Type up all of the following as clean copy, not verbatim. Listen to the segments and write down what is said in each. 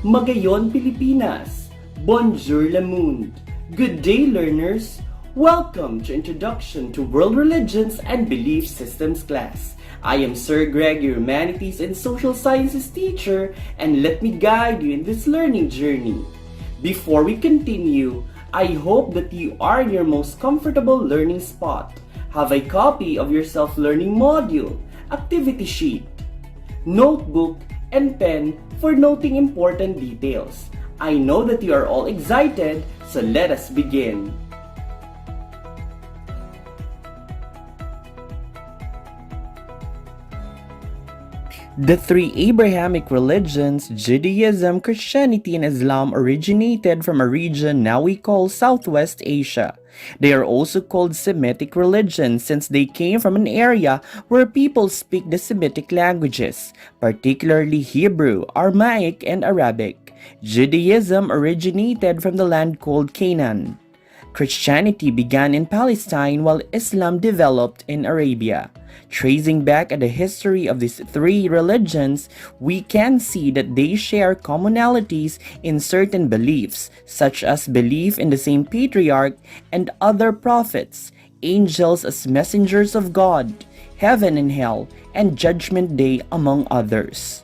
Magayon Pilipinas! Bonjour le monde! Good day learners! Welcome to Introduction to World Religions and Belief Systems class. I am Sir Greg, your Humanities and Social Sciences teacher, and let me guide you in this learning journey. Before we continue, I hope that you are in your most comfortable learning spot. Have a copy of your self-learning module, activity sheet, notebook, and pen for noting important details. I know that you are all excited, so let us begin. The three Abrahamic religions, Judaism, Christianity, and Islam, originated from a region now we call Southwest Asia. They are also called Semitic religions since they came from an area where people speak the Semitic languages, particularly Hebrew, Aramaic, and Arabic. Judaism originated from the land called Canaan. Christianity began in Palestine while Islam developed in Arabia. Tracing back at the history of these three religions, we can see that they share commonalities in certain beliefs, such as belief in the same patriarch and other prophets, angels as messengers of God, heaven and hell, and judgment day, among others.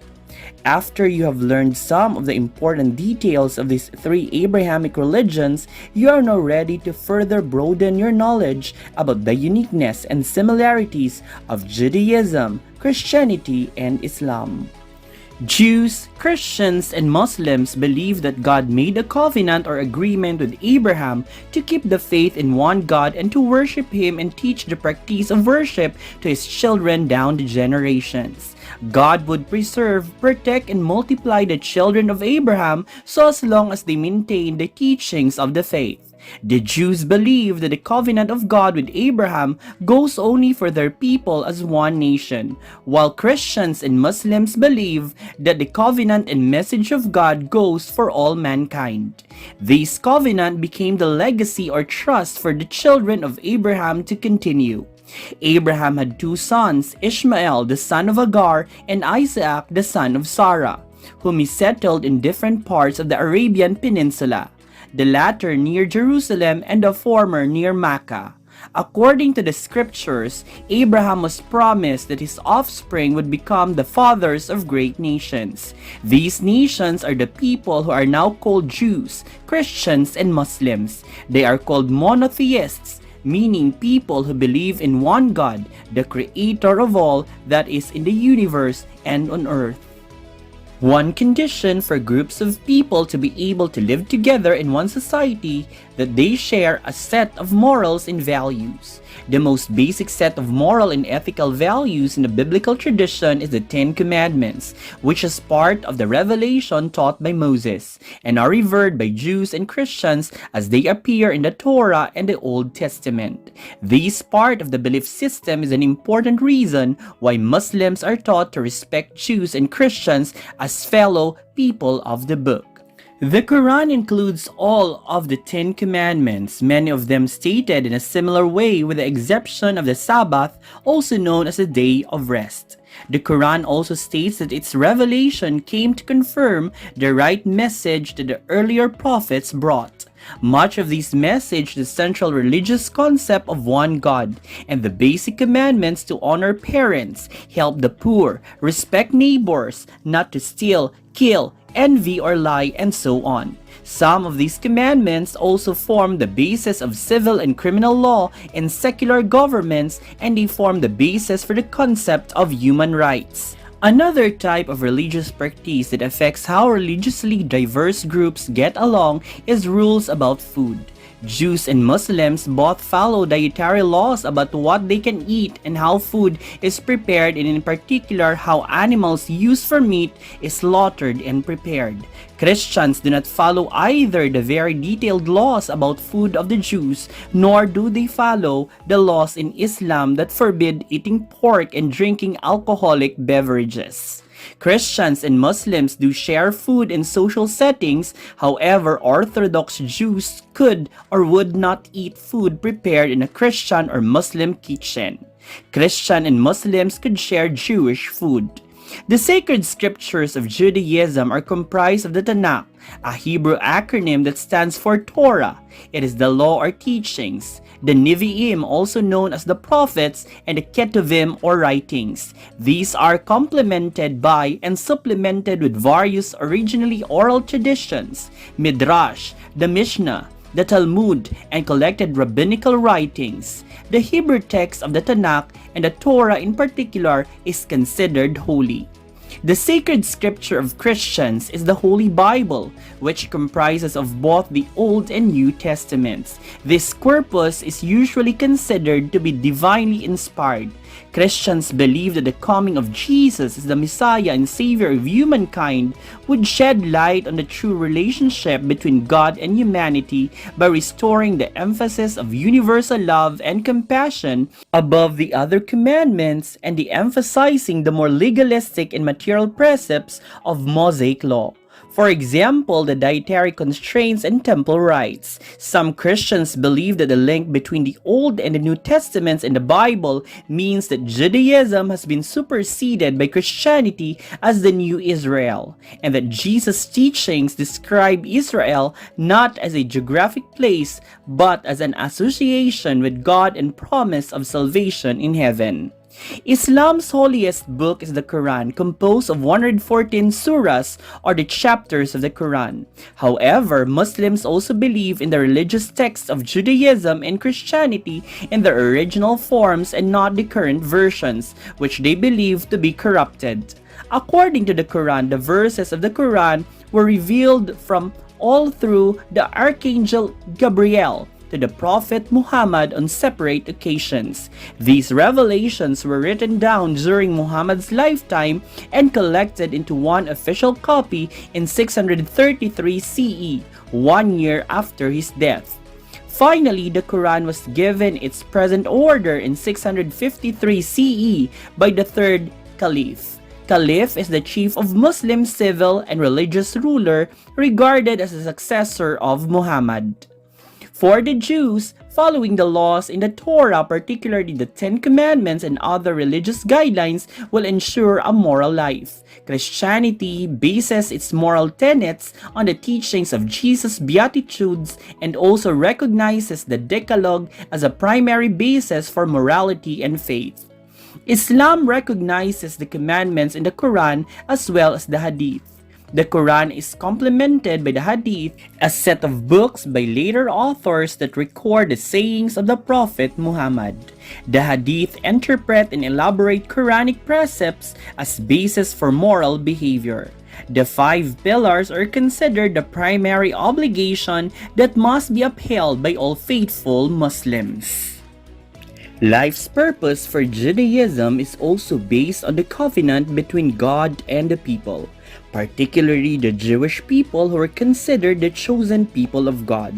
After you have learned some of the important details of these three Abrahamic religions, you are now ready to further broaden your knowledge about the uniqueness and similarities of Judaism, Christianity, and Islam. Jews, Christians, and Muslims believe that God made a covenant or agreement with Abraham to keep the faith in one God and to worship Him and teach the practice of worship to His children down the generations. God would preserve, protect, and multiply the children of Abraham so as long as they maintain the teachings of the faith. The Jews believe that the covenant of God with Abraham goes only for their people as one nation, while Christians and Muslims believe that the covenant and message of God goes for all mankind. This covenant became the legacy or trust for the children of Abraham to continue. Abraham had two sons, Ishmael, the son of Hagar, and Isaac, the son of Sarah, whom he settled in different parts of the Arabian Peninsula, the latter near Jerusalem and the former near Mecca. According to the scriptures, Abraham was promised that his offspring would become the fathers of great nations. These nations are the people who are now called Jews, Christians, and Muslims. They are called monotheists, meaning people who believe in one God, the creator of all that is in the universe and on earth. One condition for groups of people to be able to live together in one society that they share a set of morals and values. The most basic set of moral and ethical values in the biblical tradition is the Ten Commandments, which is part of the revelation taught by Moses, and are revered by Jews and Christians as they appear in the Torah and the Old Testament. This part of the belief system is an important reason why Muslims are taught to respect Jews and Christians as fellow people of the book. The Quran includes all of the Ten Commandments, many of them stated in a similar way with the exception of the Sabbath, also known as the Day of Rest. The Quran also states that its revelation came to confirm the right message that the earlier prophets brought. Much of this message, the central religious concept of one God, and the basic commandments to honor parents, help the poor, respect neighbors, not to steal, kill, envy, or lie, and so on. Some of these commandments also form the basis of civil and criminal law in secular governments, and they form the basis for the concept of human rights. Another type of religious practice that affects how religiously diverse groups get along is rules about food. Jews and Muslims both follow dietary laws about what they can eat and how food is prepared, and in particular how animals used for meat is slaughtered and prepared. Christians do not follow either the very detailed laws about food of the Jews, nor do they follow the laws in Islam that forbid eating pork and drinking alcoholic beverages. Christians and Muslims do share food in social settings, however, Orthodox Jews could or would not eat food prepared in a Christian or Muslim kitchen. Christian and Muslims could share Jewish food. The sacred scriptures of Judaism are comprised of the Tanakh, a Hebrew acronym that stands for Torah. It is the law or teachings. The Nevi'im, also known as the prophets, and the Ketuvim or writings. These are complemented by and supplemented with various originally oral traditions, Midrash, the Mishnah, the Talmud, and collected rabbinical writings. The Hebrew text of the Tanakh and the Torah in particular is considered holy. The sacred scripture of Christians is the Holy Bible, which comprises of both the Old and New Testaments. This corpus is usually considered to be divinely inspired. Christians believe that the coming of Jesus as the Messiah and Savior of humankind would shed light on the true relationship between God and humanity by restoring the emphasis of universal love and compassion above the other commandments and de-emphasizing the more legalistic and material precepts of Mosaic law. For example, the dietary constraints and temple rites. Some Christians believe that the link between the Old and the New Testaments in the Bible means that Judaism has been superseded by Christianity as the new Israel, and that Jesus' teachings describe Israel not as a geographic place but as an association with God and promise of salvation in heaven. Islam's holiest book is the Quran, composed of 114 surahs or the chapters of the Quran. However, Muslims also believe in the religious texts of Judaism and Christianity in their original forms and not the current versions, which they believe to be corrupted. According to the Quran, the verses of the Quran were revealed from all through the Archangel Gabriel to the Prophet Muhammad on separate occasions. These revelations were written down during Muhammad's lifetime and collected into one official copy in 633 CE, 1 year after his death. Finally, the Quran was given its present order in 653 CE by the third Caliph. Caliph is the chief of Muslim civil and religious ruler regarded as a successor of Muhammad. For the Jews, following the laws in the Torah, particularly the Ten Commandments and other religious guidelines, will ensure a moral life. Christianity bases its moral tenets on the teachings of Jesus' Beatitudes and also recognizes the Decalogue as a primary basis for morality and faith. Islam recognizes the commandments in the Quran as well as the Hadith. The Quran is complemented by the Hadith, a set of books by later authors that record the sayings of the Prophet Muhammad. The Hadith interpret and elaborate Quranic precepts as basis for moral behavior. The 5 pillars are considered the primary obligation that must be upheld by all faithful Muslims. Life's purpose for Judaism is also based on the covenant between God and the people, particularly the Jewish people who were considered the chosen people of God.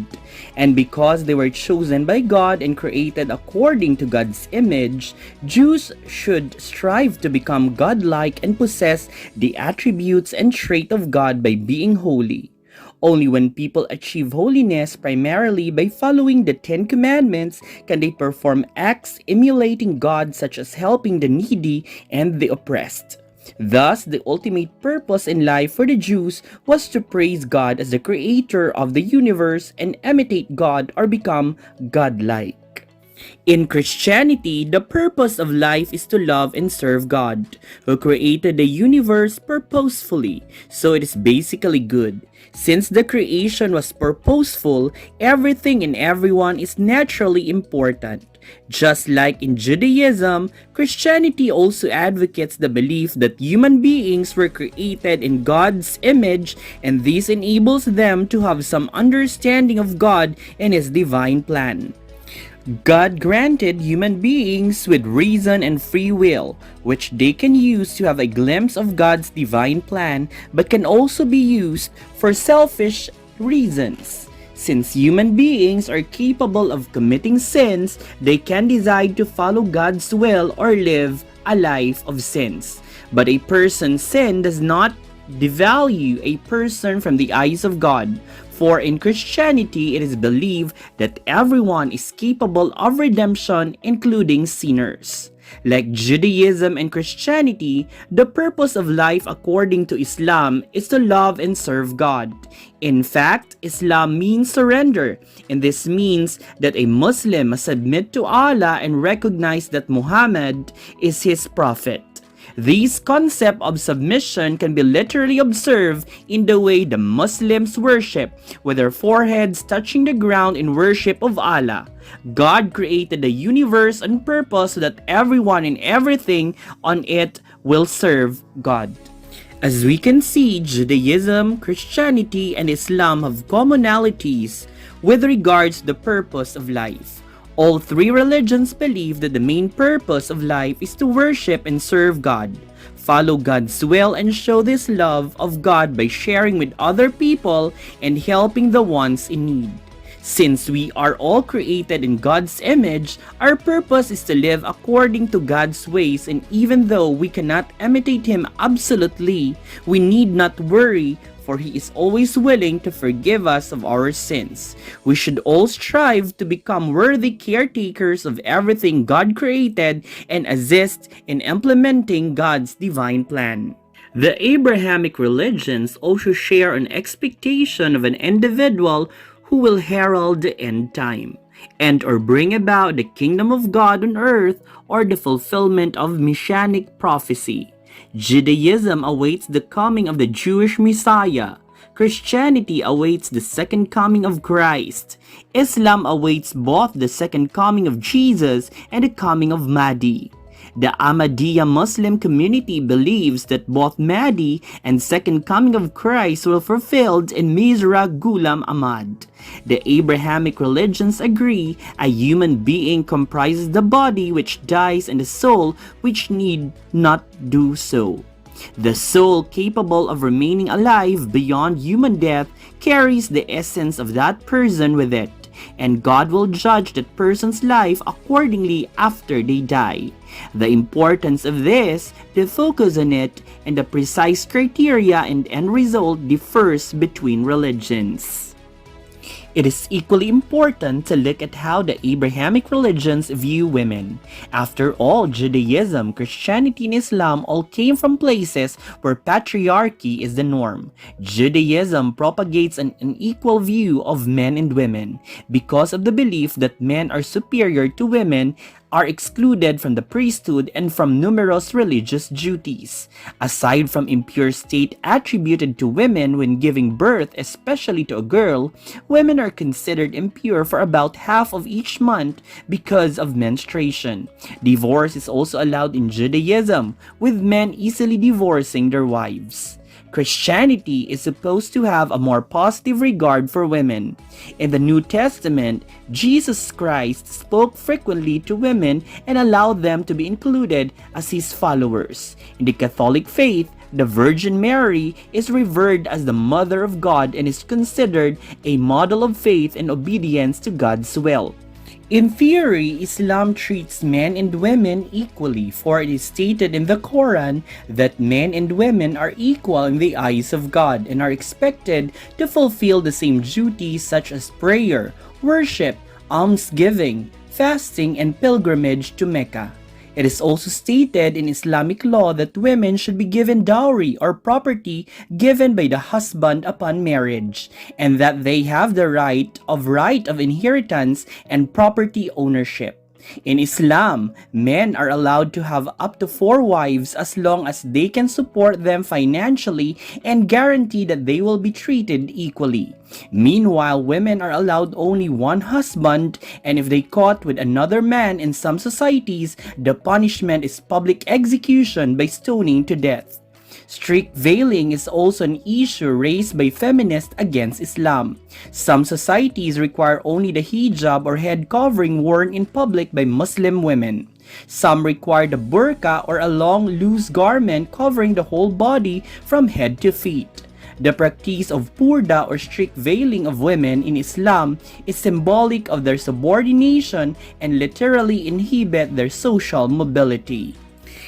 And because they were chosen by God and created according to God's image, Jews should strive to become godlike and possess the attributes and trait of God by being holy. Only when people achieve holiness primarily by following the Ten Commandments can they perform acts emulating God, such as helping the needy and the oppressed. Thus, the ultimate purpose in life for the Jews was to praise God as the creator of the universe and imitate God or become godlike. In Christianity, the purpose of life is to love and serve God, who created the universe purposefully, so it is basically good. Since the creation was purposeful, everything and everyone is naturally important. Just like in Judaism, Christianity also advocates the belief that human beings were created in God's image, and this enables them to have some understanding of God and His divine plan. God granted human beings with reason and free will, which they can use to have a glimpse of God's divine plan, but can also be used for selfish reasons. Since human beings are capable of committing sins, they can decide to follow God's will or live a life of sins. But a person's sin does not devalue a person from the eyes of God. For in Christianity, it is believed that everyone is capable of redemption, including sinners. Like Judaism and Christianity, the purpose of life according to Islam is to love and serve God. In fact, Islam means surrender, and this means that a Muslim must submit to Allah and recognize that Muhammad is his prophet. This concept of submission can be literally observed in the way the Muslims worship, with their foreheads touching the ground in worship of Allah. God created the universe on purpose so that everyone and everything on it will serve God. As we can see, Judaism, Christianity, and Islam have commonalities with regards to the purpose of life. All three religions believe that the main purpose of life is to worship and serve God, follow God's will, and show this love of God by sharing with other people and helping the ones in need. Since we are all created in God's image, our purpose is to live according to God's ways, and even though we cannot imitate Him absolutely, we need not worry, for He is always willing to forgive us of our sins. We should all strive to become worthy caretakers of everything God created and assist in implementing God's divine plan. The Abrahamic religions also share an expectation of an individual who will herald the end time and or bring about the kingdom of God on earth or the fulfillment of messianic prophecy. Judaism awaits the coming of the Jewish Messiah. Christianity awaits the second coming of Christ. Islam awaits both the second coming of Jesus and the coming of Mahdi. The Ahmadiyya Muslim community believes that both Mahdi and second coming of Christ will be fulfilled in Mirza Ghulam Ahmad. The Abrahamic religions agree a human being comprises the body which dies and the soul which need not do so. The soul capable of remaining alive beyond human death carries the essence of that person with it, and God will judge that person's life accordingly after they die. The importance of this, the focus on it, and the precise criteria and end result differs between religions. It is equally important to look at how the Abrahamic religions view women. After all, Judaism, Christianity, and Islam all came from places where patriarchy is the norm. Judaism propagates an unequal view of men and women because of the belief that men are superior to women, are excluded from the priesthood and from numerous religious duties. Aside from impure state attributed to women when giving birth, especially to a girl, women are considered impure for about half of each month because of menstruation. Divorce is also allowed in Judaism, with men easily divorcing their wives. Christianity is supposed to have a more positive regard for women. In the New Testament, Jesus Christ spoke frequently to women and allowed them to be included as his followers. In the Catholic faith, the Virgin Mary is revered as the Mother of God and is considered a model of faith and obedience to God's will. In theory, Islam treats men and women equally, for it is stated in the Quran that men and women are equal in the eyes of God and are expected to fulfill the same duties such as prayer, worship, almsgiving, fasting, and pilgrimage to Mecca. It is also stated in Islamic law that women should be given dowry or property given by the husband upon marriage, and that they have the right of inheritance and property ownership. In Islam, men are allowed to have up to 4 wives as long as they can support them financially and guarantee that they will be treated equally. Meanwhile, women are allowed only 1 husband, and if they caught with another man in some societies, the punishment is public execution by stoning to death. Strict veiling is also an issue raised by feminists against Islam. Some societies require only the hijab or head covering worn in public by Muslim women. Some require the burqa or a long, loose garment covering the whole body from head to feet. The practice of purda or strict veiling of women in Islam is symbolic of their subordination and literally inhibit their social mobility.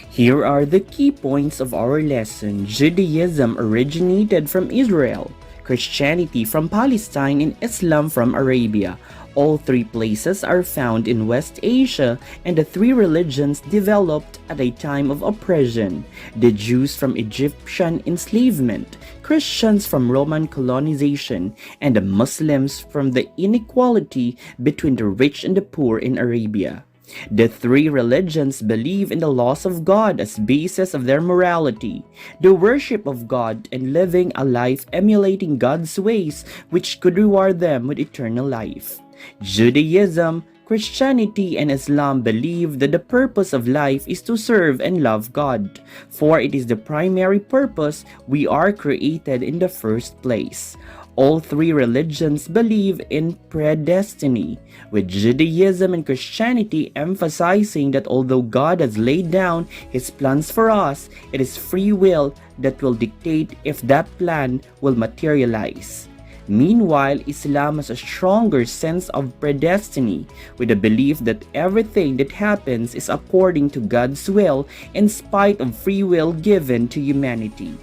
Here are the key points of our lesson. Judaism originated from Israel, Christianity from Palestine, and Islam from Arabia. All three places are found in West Asia, and the three religions developed at a time of oppression: the Jews from Egyptian enslavement, Christians from Roman colonization, and the Muslims from the inequality between the rich and the poor in Arabia. The three religions believe in the laws of God as basis of their morality, the worship of God, and living a life emulating God's ways, which could reward them with eternal life. Judaism, Christianity, and Islam believe that the purpose of life is to serve and love God, for it is the primary purpose we are created in the first place. All three religions believe in predestiny, with Judaism and Christianity emphasizing that although God has laid down His plans for us, it is free will that will dictate if that plan will materialize. Meanwhile, Islam has a stronger sense of predestiny, with the belief that everything that happens is according to God's will in spite of free will given to humanity.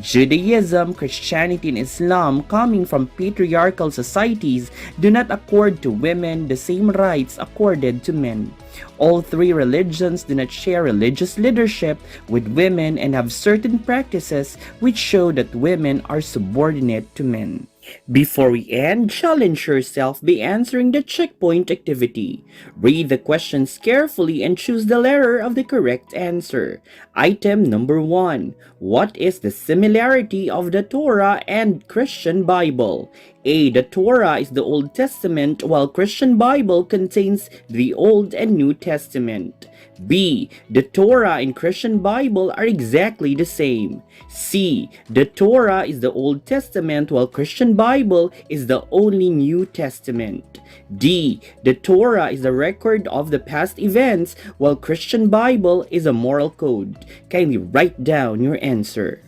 Judaism, Christianity, and Islam, coming from patriarchal societies, do not accord to women the same rights accorded to men. All three religions do not share religious leadership with women and have certain practices which show that women are subordinate to men. Before we end, challenge yourself by answering the checkpoint activity. Read the questions carefully and choose the letter of the correct answer. Item number 1. What is the similarity of the Torah and Christian Bible? A. The Torah is the Old Testament, while Christian Bible contains the Old and New Testament. B. The Torah and Christian Bible are exactly the same. C. The Torah is the Old Testament, while Christian Bible is the only New Testament. D. The Torah is the record of the past events, while Christian Bible is a moral code. Kindly write down your answer.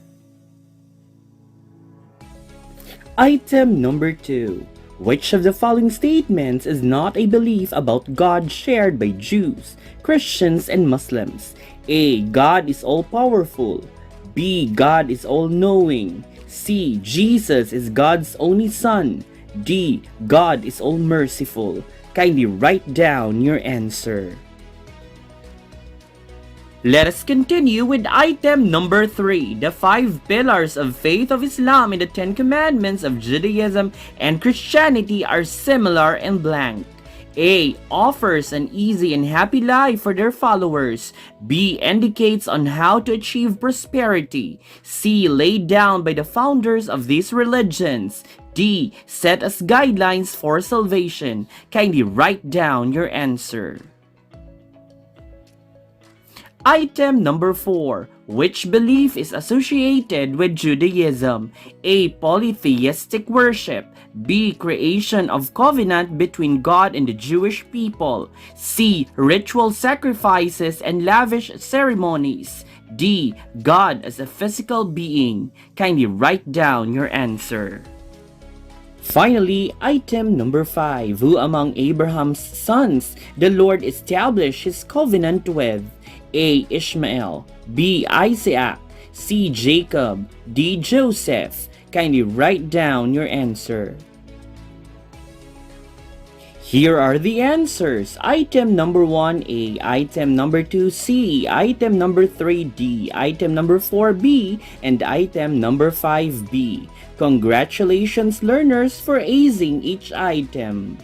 Item number 2. Which of the following statements is not a belief about God shared by Jews, Christians, and Muslims? A. God is all-powerful. B. God is all-knowing. C. Jesus is God's only Son. D. God is all-merciful. Kindly write down your answer. Let us continue with item number 3. The 5 pillars of faith of Islam and the 10 commandments of Judaism and Christianity are similar and blank. A. Offers an easy and happy life for their followers. B. Indicates on how to achieve prosperity. C. Laid down by the founders of these religions. D. Set as guidelines for salvation. Kindly write down your answer. Item number 4. Which belief is associated with Judaism? A. Polytheistic worship. B. Creation of covenant between God and the Jewish people. C. Ritual sacrifices and lavish ceremonies. D. God as a physical being. Kindly write down your answer. Finally, item number 5. Who among Abraham's sons the Lord established His covenant with? A. Ishmael. B. Isaac. C. Jacob. D. Joseph. Kindly write down your answer. Here are the answers. Item number 1 A, item number 2 C, item number 3 D, item number 4 B, and item number 5 B. Congratulations learners for acing each item.